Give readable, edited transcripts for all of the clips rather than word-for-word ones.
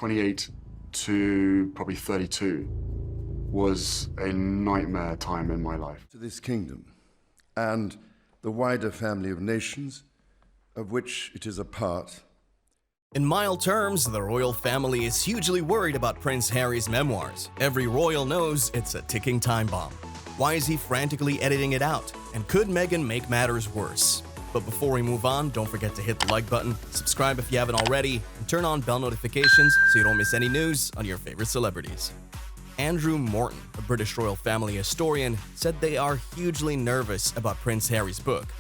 28 to probably 32 was a nightmare time in my life. To this kingdom and the wider family of nations of which it is a part. In mild terms, the royal family is hugely worried about Prince Harry's memoirs. Every royal knows it's a ticking time bomb. Why is he frantically editing it out? And could Meghan make matters worse? But before we move on, don't forget to hit the like button, subscribe if you haven't already, and turn on bell notifications so you don't miss any news on your favorite celebrities. Andrew Morton, a British royal family historian, said they are hugely nervous about Prince Harry's book.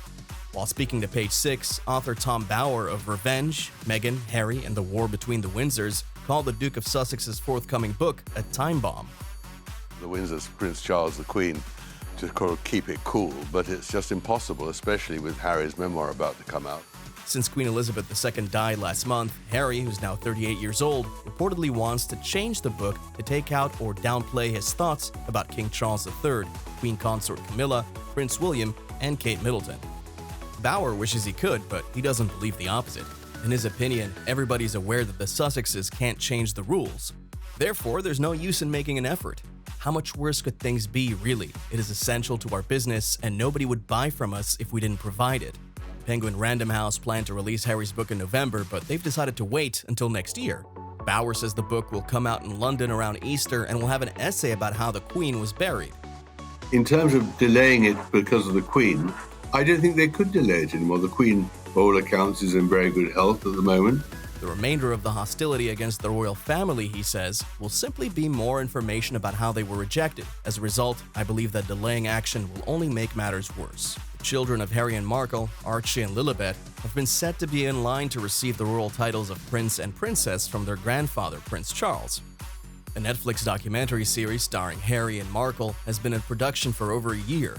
While speaking to Page 6, author Tom Bower of Revenge, Meghan, Harry, and the War Between the Windsors called the Duke of Sussex's forthcoming book a time bomb. The Windsors, Prince Charles, the Queen, to keep it cool, but it's just impossible, especially with Harry's memoir about to come out. Since Queen Elizabeth II died last month, Harry, who's now 38 years old, reportedly wants to change the book to take out or downplay his thoughts about King Charles III, Queen Consort Camilla, Prince William, and Kate Middleton. Bower wishes he could, but he doesn't believe the opposite. In his opinion, everybody's aware that the Sussexes can't change the rules. Therefore, there's no use in making an effort. How much worse could things be, really? It is essential to our business, and nobody would buy from us if we didn't provide it. Penguin Random House planned to release Harry's book in November, but they've decided to wait until next year. Bower says the book will come out in London around Easter and will have an essay about how the Queen was buried. In terms of delaying it because of the Queen, I don't think they could delay it anymore. The Queen, by all accounts, is in very good health at the moment. The remainder of the hostility against the royal family, he says, will simply be more information about how they were rejected. As a result, I believe that delaying action will only make matters worse. The children of Harry and Markle, Archie and Lilibet, have been set to be in line to receive the royal titles of Prince and Princess from their grandfather, Prince Charles. A Netflix documentary series starring Harry and Markle has been in production for over a year.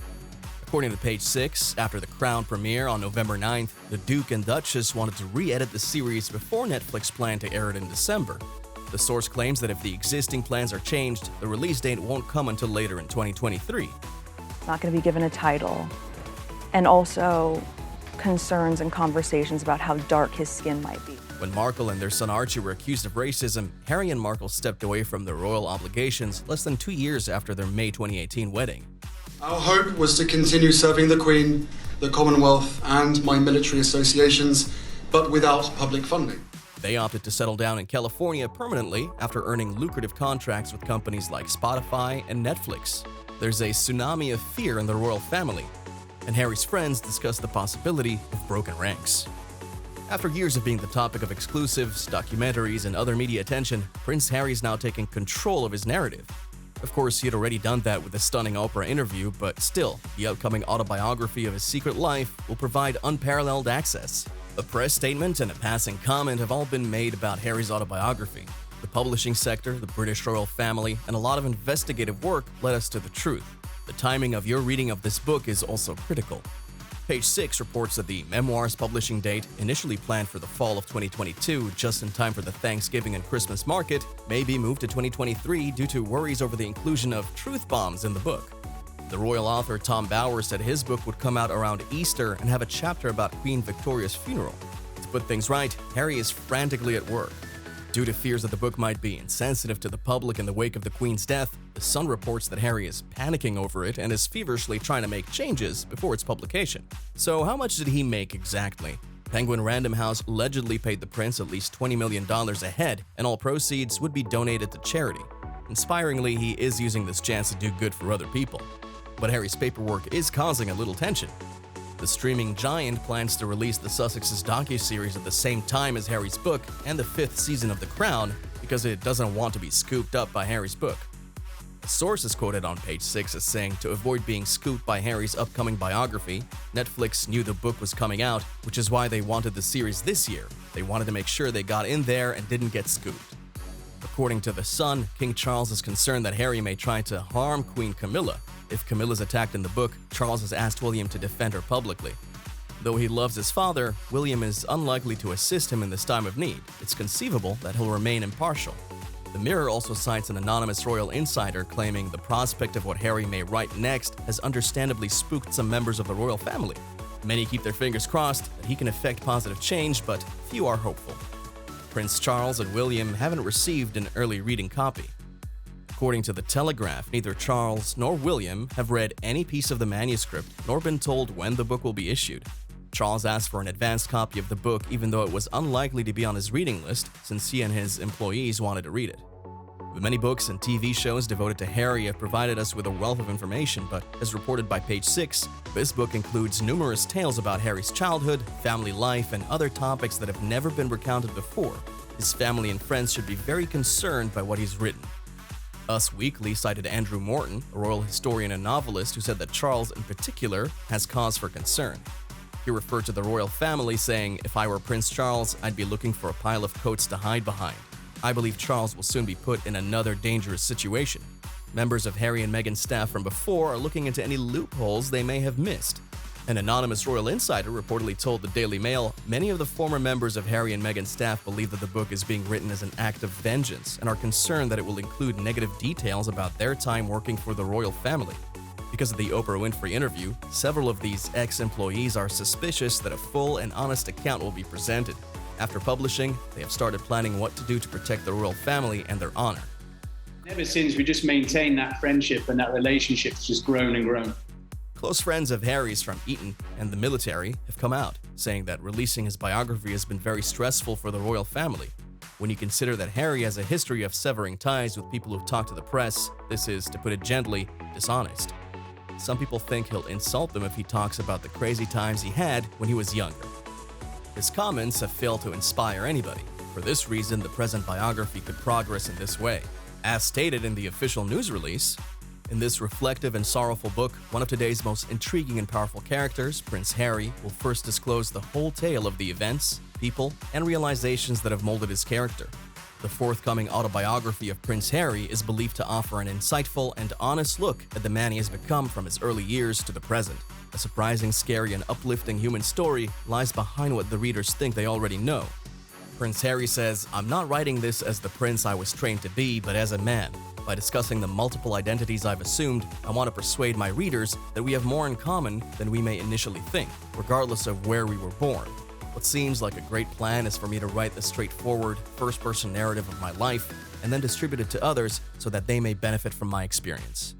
According to Page 6, after the Crown premiere on November 9th, the Duke and Duchess wanted to re-edit the series before Netflix planned to air it in December. The source claims that if the existing plans are changed, the release date won't come until later in 2023. Not going to be given a title, and also concerns and conversations about how dark his skin might be. When Markle and their son Archie were accused of racism, Harry and Markle stepped away from their royal obligations less than 2 years after their May 2018 wedding. Our hope was to continue serving the Queen, the Commonwealth, and my military associations, but without public funding. They opted to settle down in California permanently after earning lucrative contracts with companies like Spotify and Netflix. There's a tsunami of fear in the royal family, and Harry's friends discuss the possibility of broken ranks. After years of being the topic of exclusives, documentaries, and other media attention, Prince Harry's now taking control of his narrative. Of course, he had already done that with a stunning Oprah interview, but still, the upcoming autobiography of his secret life will provide unparalleled access. A press statement and a passing comment have all been made about Harry's autobiography. The publishing sector, the British royal family, and a lot of investigative work led us to the truth. The timing of your reading of this book is also critical. Page 6 reports that the Memoirs publishing date, initially planned for the fall of 2022, just in time for the Thanksgiving and Christmas market, may be moved to 2023 due to worries over the inclusion of truth bombs in the book. The royal author Tom Bower said his book would come out around Easter and have a chapter about Queen Victoria's funeral. To put things right, Harry is frantically at work. Due to fears that the book might be insensitive to the public in the wake of the Queen's death, The Sun reports that Harry is panicking over it and is feverishly trying to make changes before its publication. So how much did he make exactly? Penguin Random House allegedly paid the prince at least $20 million ahead, and all proceeds would be donated to charity. Inspiringly, he is using this chance to do good for other people. But Harry's paperwork is causing a little tension. The streaming giant plans to release the Sussexes docuseries at the same time as Harry's book and the 5th season of The Crown because it doesn't want to be scooped up by Harry's book. A source is quoted on Page 6 as saying to avoid being scooped by Harry's upcoming biography, Netflix knew the book was coming out, which is why they wanted the series this year. They wanted to make sure they got in there and didn't get scooped. According to The Sun, King Charles is concerned that Harry may try to harm Queen Camilla. If Camilla's attacked in the book, Charles has asked William to defend her publicly. Though he loves his father, William is unlikely to assist him in this time of need. It's conceivable that he'll remain impartial. The Mirror also cites an anonymous royal insider claiming the prospect of what Harry may write next has understandably spooked some members of the royal family. Many keep their fingers crossed that he can effect positive change, but few are hopeful. Prince Charles and William haven't received an early reading copy. According to The Telegraph, neither Charles nor William have read any piece of the manuscript nor been told when the book will be issued. Charles asked for an advanced copy of the book even though it was unlikely to be on his reading list since he and his employees wanted to read it. Many books and TV shows devoted to Harry have provided us with a wealth of information, but as reported by Page 6, this book includes numerous tales about Harry's childhood, family life, and other topics that have never been recounted before. His family and friends should be very concerned by what he's written. Us Weekly cited Andrew Morton, a royal historian and novelist, who said that Charles in particular has cause for concern. He referred to the royal family, saying, "If I were Prince Charles, I'd be looking for a pile of coats to hide behind. I believe Charles will soon be put in another dangerous situation. Members of Harry and Meghan's staff from before are looking into any loopholes they may have missed." An anonymous royal insider reportedly told the Daily Mail, "Many of the former members of Harry and Meghan's staff believe that the book is being written as an act of vengeance and are concerned that it will include negative details about their time working for the royal family." Because of the Oprah Winfrey interview, several of these ex-employees are suspicious that a full and honest account will be presented. After publishing, they have started planning what to do to protect the royal family and their honor. Ever since, we just maintained that friendship, and that relationship's just grown and grown. Close friends of Harry's from Eton and the military have come out, saying that releasing his biography has been very stressful for the royal family. When you consider that Harry has a history of severing ties with people who've talked to the press, this is, to put it gently, dishonest. Some people think he'll insult them if he talks about the crazy times he had when he was younger. His comments have failed to inspire anybody. For this reason, the present biography could progress in this way. As stated in the official news release, in this reflective and sorrowful book, one of today's most intriguing and powerful characters, Prince Harry, will first disclose the whole tale of the events, people, and realizations that have molded his character. The forthcoming autobiography of Prince Harry is believed to offer an insightful and honest look at the man he has become from his early years to the present. A surprising, scary, and uplifting human story lies behind what the readers think they already know. Prince Harry says, "I'm not writing this as the prince I was trained to be, but as a man. By discussing the multiple identities I've assumed, I want to persuade my readers that we have more in common than we may initially think, regardless of where we were born. What seems like a great plan is for me to write the straightforward, first-person narrative of my life and then distribute it to others so that they may benefit from my experience."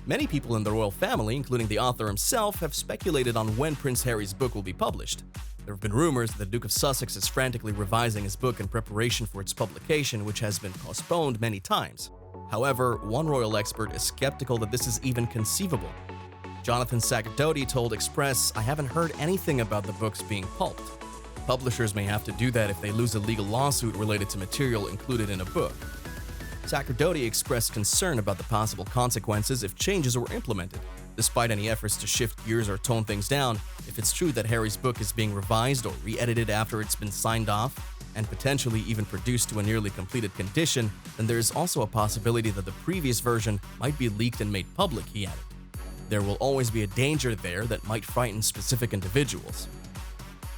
Many people in the royal family, including the author himself, have speculated on when Prince Harry's book will be published. There have been rumors that the Duke of Sussex is frantically revising his book in preparation for its publication, which has been postponed many times. However, one royal expert is skeptical that this is even conceivable. Jonathan Sacerdote told Express, "I haven't heard anything about the books being pulped. Publishers may have to do that if they lose a legal lawsuit related to material included in a book." Sacerdote expressed concern about the possible consequences if changes were implemented. Despite any efforts to shift gears or tone things down, if it's true that Harry's book is being revised or re-edited after it's been signed off, and potentially even produced to a nearly completed condition, then there is also a possibility that the previous version might be leaked and made public, he added. There will always be a danger there that might frighten specific individuals.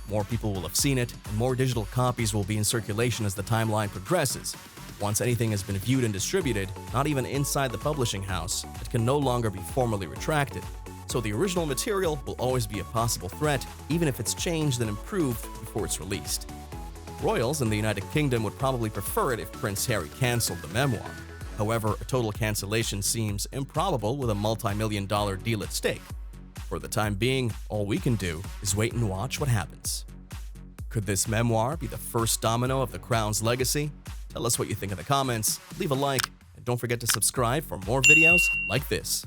More people will have seen it, and more digital copies will be in circulation as the timeline progresses. Once anything has been viewed and distributed, not even inside the publishing house, it can no longer be formally retracted. So the original material will always be a possible threat, even if it's changed and improved before it's released. Royals in the United Kingdom would probably prefer it if Prince Harry cancelled the memoir. However, a total cancellation seems improbable with a multi-million-dollar deal at stake. For the time being, all we can do is wait and watch what happens. Could this memoir be the first domino of the Crown's legacy? Tell us what you think in the comments, leave a like, and don't forget to subscribe for more videos like this.